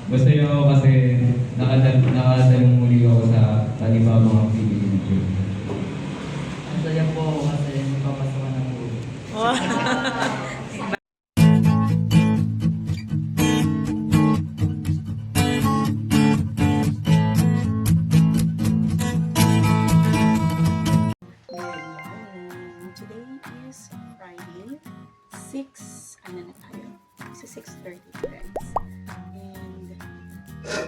Basta yun ako kasi nakadalong muli ako sa panibagong activity. Ang saya po ako kasi napapasama ng ulo. Good morning. Today is Friday, 6, ano na tayo? Sa 6:30 friends. And,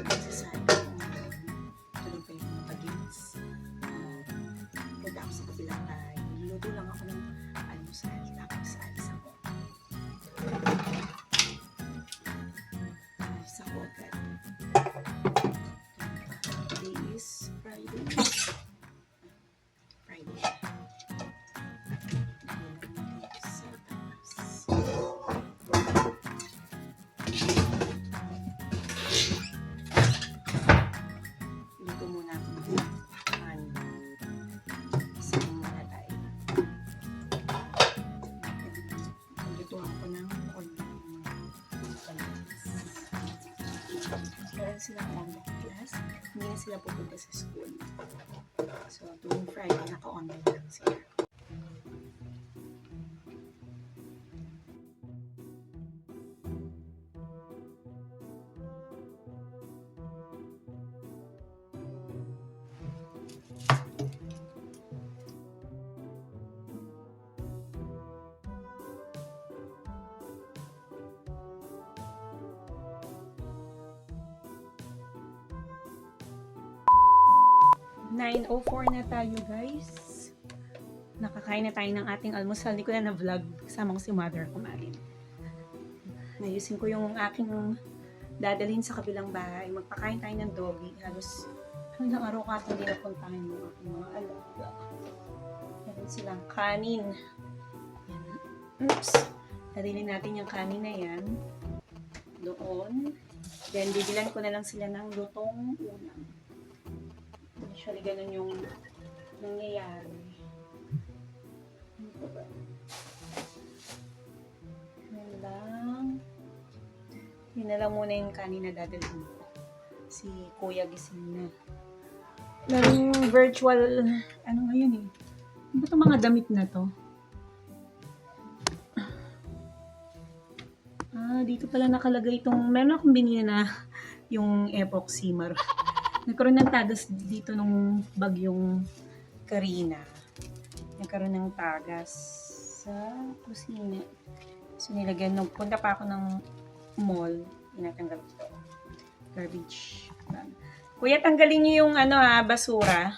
magsasabi ko ngayon, tuloy pa yung mga bagets. Punta ako sa kabilang bahay. Luto lang ako ng almusal, tapos alis ako. Alis ako agad. Today is Friday. Friday. Dito muna ako ng isang muna tayo. Dito ako ng online meron silang online class. Hindi na sila pupunta sa school. So, tuwing Friday, naka-online lang sila. (9:04) na tayo, guys. Nakakain na tayo ng ating almusal. Hindi ko na na-vlog. Kasama ko si mother kumain. Nayusin ko yung aking dadalhin sa kabilang bahay. Magpakain tayo ng doggy. Halos hanggang araw ka hindi napuntahan yung aking mga alaga. Meron silang kanin. Yan. Oops. Dadalhin natin yung kanin na yan. Doon. Then, bibilan ko na lang sila ng lutong ulam. Usually, ganun yung nangyayari. Ano ba? Yan lang. Yun na lang muna yung kanina dadalhin ko. Si Kuya gising na. Meron virtual, ano ngayon eh. Ano ba itong mga damit na to? Dito pala nakalagay itong, meron akong binili na yung epoxy mar. Nagkaroon ng tagas dito nung bagyong Karina. Nagkaroon ng tagas sa kusina. So nilagyan, nung punta pa ako ng mall, tinatanggal ito. Garbage. Kuya, tanggalin niyo yung basura.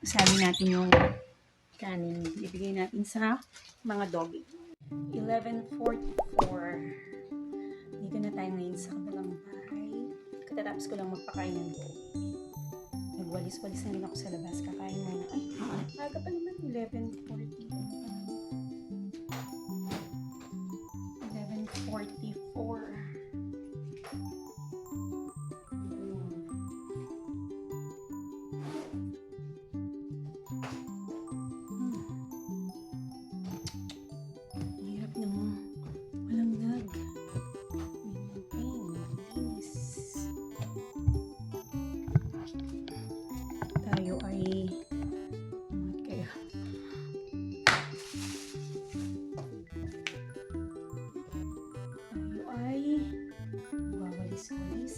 Sabi natin yung kanin. Ibigay natin sa mga doggy. 11:44. Dito na tayo ngayon sa kabilang bahay. Katatapos ko lang magpakain ng doggy. Nagwalis-walis na rin ako sa labas. Kakain muna. Ay, aga pa naman. 11:40. 11:44. Hirap na mo. Walang lag. Tayo ay kaya tayo ay wawalis-walis.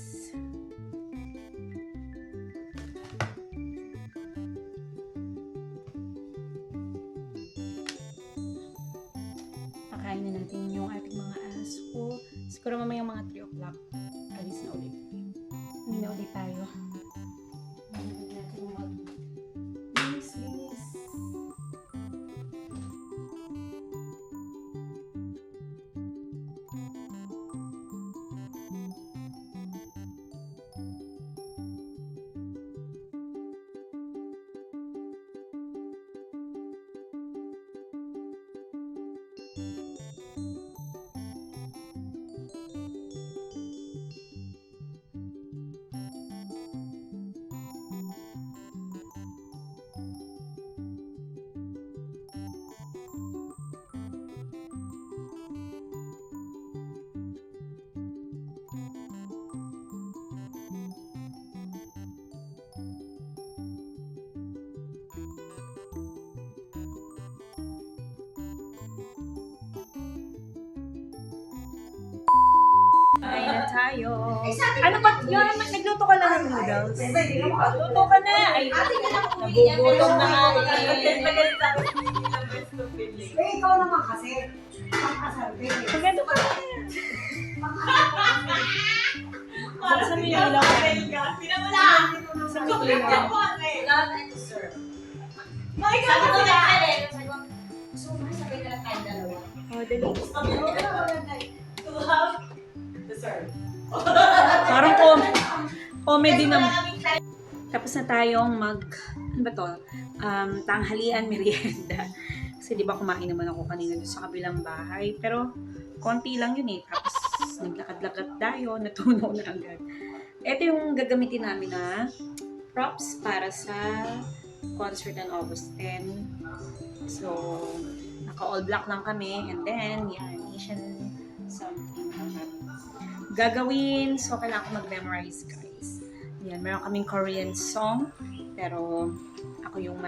Pakain na natin yung ating mga aso. Siguro mamaya mga 3 o'clock alis na ulit. Hindi na ulit tayo. Linis. tayo. Ano ba? Yun, nagluto ka na ng noodles. Luto ka na. Ay, nagugutom na nga eh. Ikaw naman kasi. Pangkasal. Maganda ka na. Buksan mo yung ilaw. Buksan mo yung ilaw. Oh, dali. Parang comedy naman. Tapos na tayong ano ba to? Tanghalian, merienda. Kasi di ba kumain naman ako kanina doon sa kabilang bahay. Pero konti lang yun eh. Tapos naglakad-lakad tayo, natunaw na agad. Ito yung gagamitin namin na props para sa concert on August 10. So, naka-all black lang kami. And then, yan, Asian something gagawin. So, kailangan ko mag-memorize, guys. Yan, meron kaming Korean song. Pero, ako yung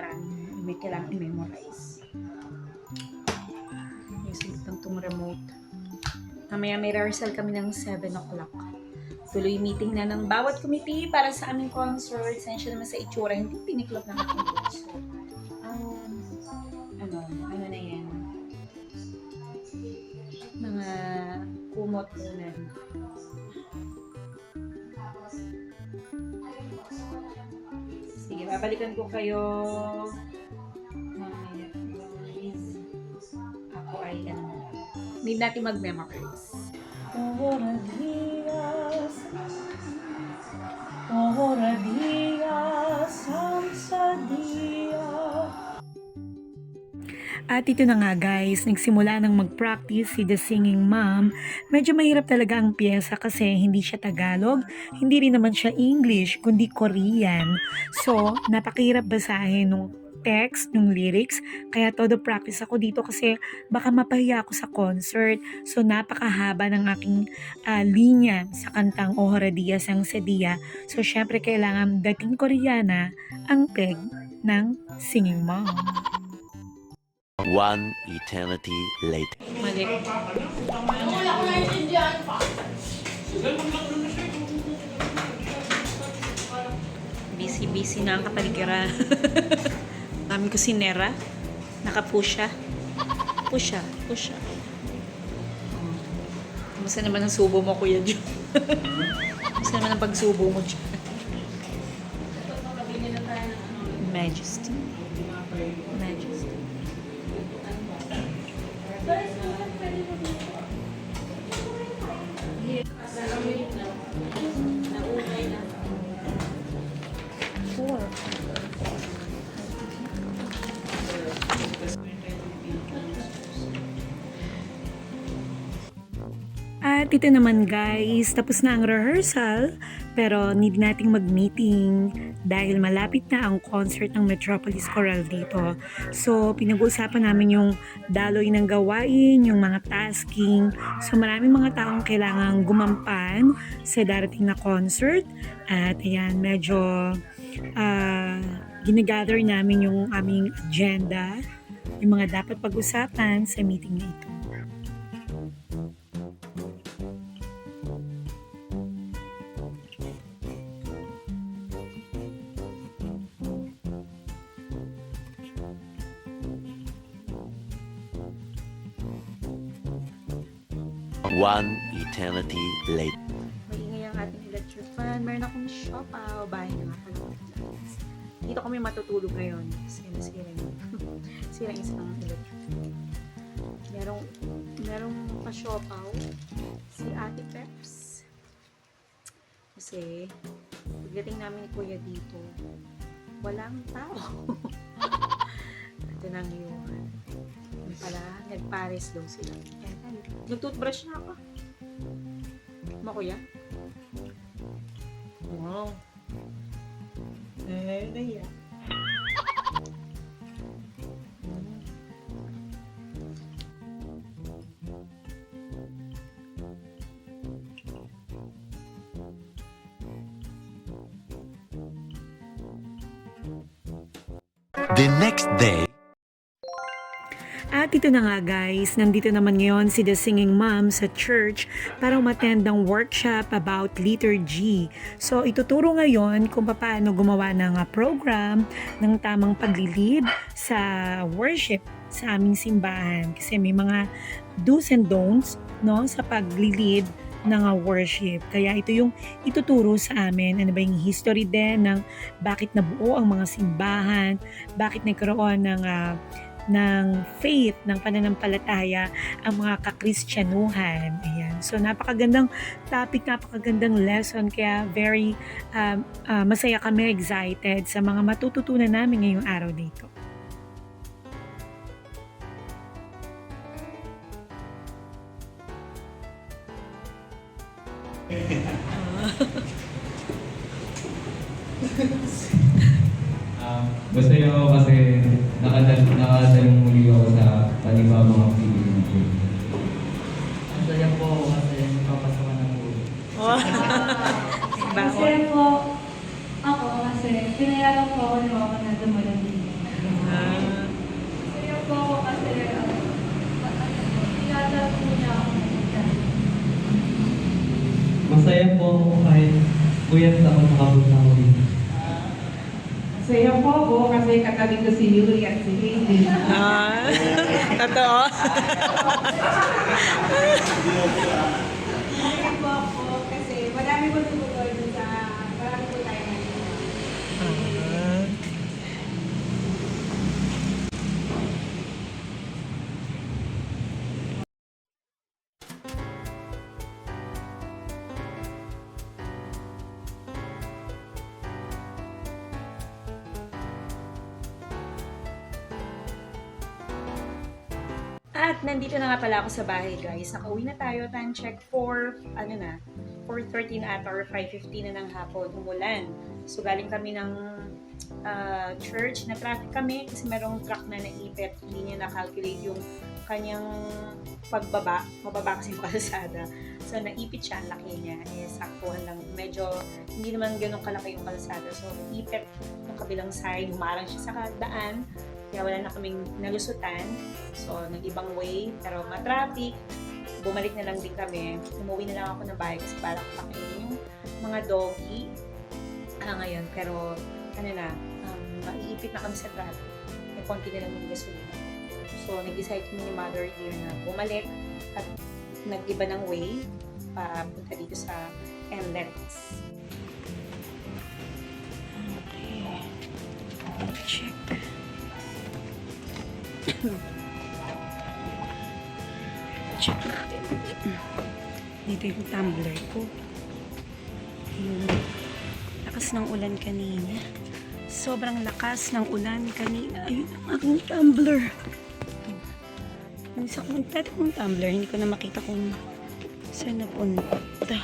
may kailangan i-memorize. Yes, itong remote. Mamaya may rehearsal kami ng 7 o'clock. Tuloy meeting na ng bawat committee para sa aming concert. Sensya naman sa itsura, hindi piniklop ng ating concert. Ano na yan? Mga kumot muna. Sige, babalikan ko kayo. Mamaya, please. Ako ay need natin mag-memorize. Ahora días, sa dia. At ito na nga guys, nagsimula nang mag-practice si The Singing Mom. Medyo mahirap talaga ang pyesa kasi hindi siya Tagalog, hindi rin naman siya English, kundi Korean. So, napakahirap basahin nung text, nung lyrics, kaya todo practice ako dito kasi baka mapahiya ako sa concert. So, napakahaba ng aking linya sa kantang Ohora Diaz ang Sedia. So, syempre kailangan dating Koreana ang peg ng Singing Mom. One eternity later. Mali. Busy na ang kapaligiran. Dami ko sinera. Naka-pusha. Pusha. Kumusta naman ang subo mo, Kuya Jun? Kumusta naman ang pagsubo mo, Jun? Majesty. At ito naman guys, tapos na ang rehearsal, pero need nating mag-meeting dahil malapit na ang concert ng Metropolis Choral dito. So, pinag-uusapan namin yung daloy ng gawain, yung mga tasking. So, maraming mga taong kailangang gumampan sa darating na concert. At ayan, medyo ginagather namin yung aming agenda, yung mga dapat pag-usapan sa meeting na ito. One eternity later. Maingay ang ating electric fan. Meron akong siopaw. Bahay na nga pala. Dito kami matutulog ngayon. Kasi nasira yun. Sira yung isang electric fan. Merong pa-siopaw. Si Ate Peps. Kasi pagdating namin ni Kuya dito, walang tao. Ito na ngayon. Yung pala, nag-Paris daw sila. Nag-toothbrush na ako. Mo, Kuya? Wow. Naya. The next day. At ito na nga guys, nandito naman ngayon si The Singing Mom sa church para umattend ng workshop about liturgy. So ituturo ngayon kung paano gumawa ng program ng tamang paglilid sa worship sa aming simbahan. Kasi may mga do's and don'ts, no, sa paglilid ng worship. Kaya ito yung ituturo sa amin. Ano ba yung history din ng bakit nabuo ang mga simbahan, bakit nagkaroon ng faith, ng pananampalataya ang mga kakristyanuhan. Ayan. So, napakagandang topic, napakagandang lesson. Kaya very masaya kami, excited sa mga matututunan namin ngayong araw na ito. Masaya ako kasi nakadalong muli ako sa panibagong activity. Masaya po ako kasi napapasama ng ulo. Kasi po, ako kasi pinayagan po ako ni mama na dumalang din. Masaya po ako kasi tinatal po niya ako. Masaya po ako kahit buyat ako nakapunta ako dito. Masaya po ako kasi katabi ko si Yuri at si Hailey. Totoo. Masaya po ako kasi marami ko tutulog dun sa marami po tayo ngayon. At nandito na nga pala ako sa bahay guys. Nakauwi na tayo. Time check for, 4:30 na ata or 5:15 na ng hapon. Umulan. So galing kami ng church. Na-traffic kami kasi merong truck na naipit. Hindi niya na-calculate yung kanyang pagbaba. Mababa kasi yung kalsada. So naipit siya. Ang laki niya. Saktuhan lang. Medyo hindi naman ganun kalaki yung kalsada. So naipit yung kabilang side. Humarang siya sa daan. Kaya wala na kaming nalusutan. So, nag-ibang way. Pero ma-traffic. Bumalik na lang din kami. Umuwi na lang ako ng bahay kasi para pakainin yung mga doggy. Ngayon. Pero, maiipit na kami sa traffic. May konti na lang yung gasolina. So, nag-decide kami ni Mother here na bumalik at nag-iba ng way papunta dito sa Emirates. Okay. Check. Check natin. Dito yung tumbler ko. Yung lakas ng ulan kanina. Sobrang lakas ng ulan kanina. Ayun ang aking tumbler. Yung isa kong tumbler, hindi ko na makita kung saan napunta.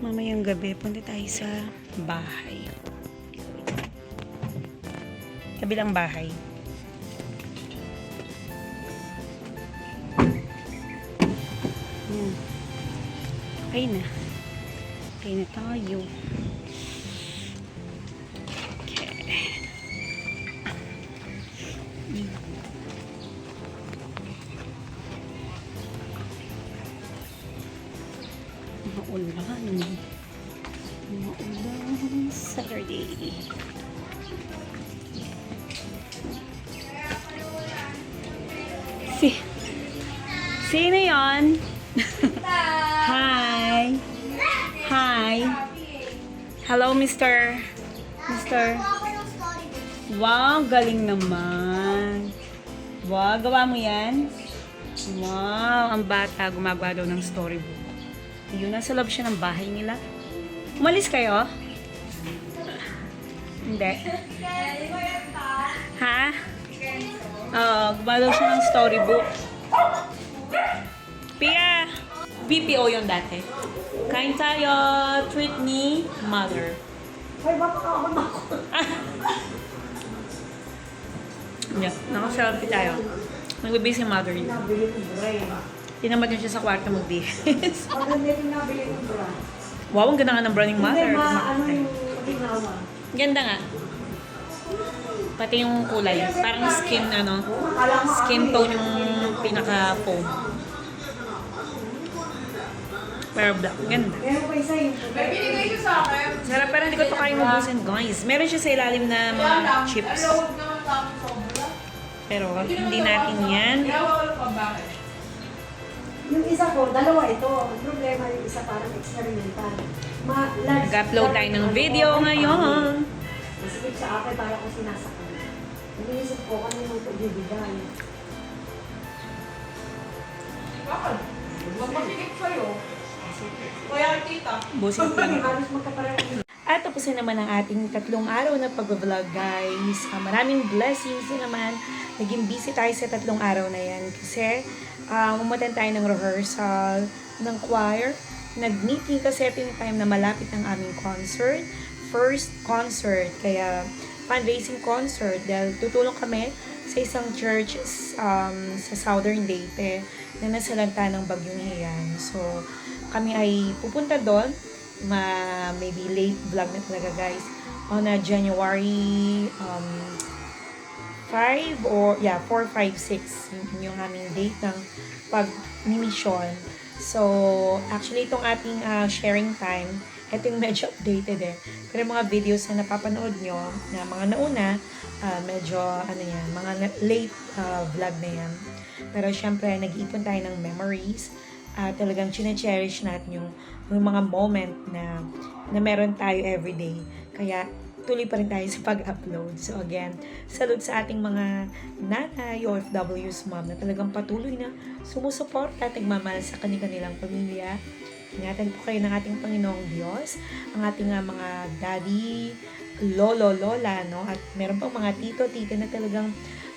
Mamayang gabi, punta tayo sa bahay. Kabilang bahay. Okay na. Okay na tayo. Okay. Maulan. Maulan Saturday. Sino yon? Hi. Hi. Hello, Mr. Wow, galing naman. Wow, gawa mo yan? Wow, ang bata gumagawa daw ng storybook. Yun, nasa loob siya ng bahay nila. Umalis kayo? Hindi. Ha? Oo, gumawa daw siya ng storybook. Pia! BPO yung dati. Kain tayo. Treat ni Mother. Ay, baka kakabang ako. Yeah, naka-selfie tayo. Nagbibig si Mother yun. Nabili ko brain. Tinamad yun siya sa kwarto magbihis. Maganda yung nabili ko brain. Wow, ang ganda nga ng browning Mother. Hindi, ano yung ginawa? Ganda nga. Pati yung kulay. Parang skin, skin tone yung pinaka-foam. Pero black. Ganda. May binigay siya sa akin. Sarap, pero hindi ko to kayang mabusin, guys. Meron siya sa ilalim na mga chips. Huwag naman sa akin sobra. Pero hindi natin yan. Ginawa ko pa bakit? Yung isa ko, dalawa ito. Ang problema yung isa parang experimental. Nag-upload tayo ng video ngayon. Masakit sa akin para ko sinasakal. Iniisip ko kami nung pagbibigay. Bakit? Magpasigit sa'yo. Kaya tita. Busin ko lang. Halos magkapareho. At tapusin naman ang ating 3 araw na pag-vlog, guys. Maraming blessings din naman. Naging busy tayo sa 3 araw na yan. Kasi umutan tayo ng rehearsal ng choir. Nag-meeting kasi ito yung time na malapit ang aming concert. First concert. Kaya fundraising concert. Dahil tutulong kami sa isang church sa Southern Leyte na nasalanta ng Bagyong Haiyan. So, kami ay pupunta doon. Maybe late vlog na talaga, guys, on January 4, 5, 6 yung aming date ng pag-mission. So actually itong ating sharing time, ito yung medyo updated pero yung mga videos na napapanood nyo na mga nauna, medyo mga late vlog na yan. Pero syempre nag-iipon tayo ng memories. Talagang chine-cherish natin yung mga moment na meron tayo everyday. Kaya tuloy pa rin tayo sa pag-upload. So again, salute sa ating mga nanay, OFWs, mom na talagang patuloy na sumusuporta at nagmamahal sa kanilang pamilya. Ingatan po kayo ng ating Panginoong Diyos, ang ating mga daddy, lolo, lola, no? At meron pang mga tito, tita na talagang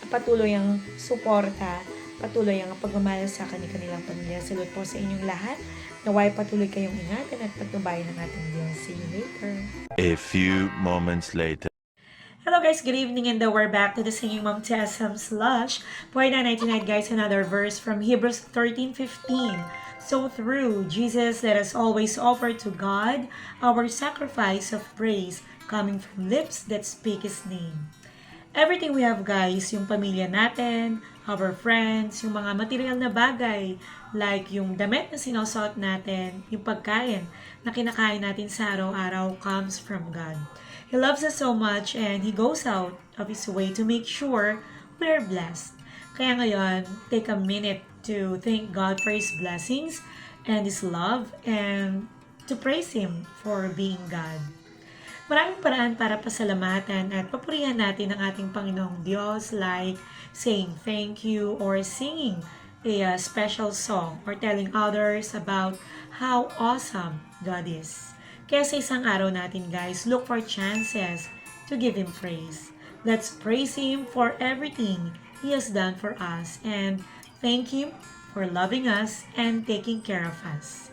patuloy ang suporta, patuloy ang pagmamahal sa kanilang pamilya. Salute po sa inyong lahat. Naway patuloy kayong ingatan at pagtubayan ng ating Diyos. See you later. A few moments later. Hello guys, good evening, and we're back to the Singing Mom TSM Slush. Point na tonight, guys, another verse from Hebrews 13:15. So through Jesus, let us always offer to God our sacrifice of praise, coming from lips that speak His name. Everything we have, guys, yung pamilya natin, our friends, yung mga material na bagay, like yung damit na sinusuot natin, yung pagkain na kinakain natin sa araw-araw comes from God. He loves us so much and He goes out of His way to make sure we're blessed. Kaya ngayon, take a minute to thank God for His blessings and His love and to praise Him for being God. Maraming paraan para pasalamatan at papurihan natin ang ating Panginoong Diyos, like saying thank you or singing a special song or telling others about how awesome God is. Kaya sa isang araw natin, guys, look for chances to give Him praise. Let's praise Him for everything He has done for us and thank Him for loving us and taking care of us.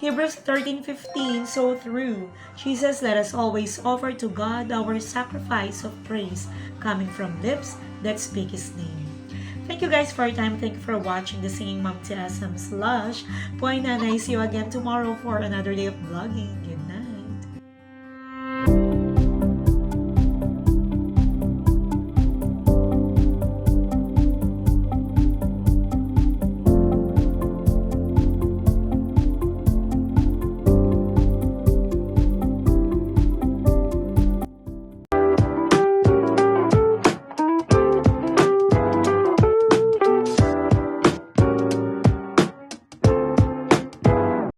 Hebrews 13:15, so through Jesus, let us always offer to God our sacrifice of praise, coming from lips that speak His name. Thank you guys for your time. Thank you for watching the Singing Mom TSM Slush. Boy Nanay, see you again tomorrow for another day of vlogging.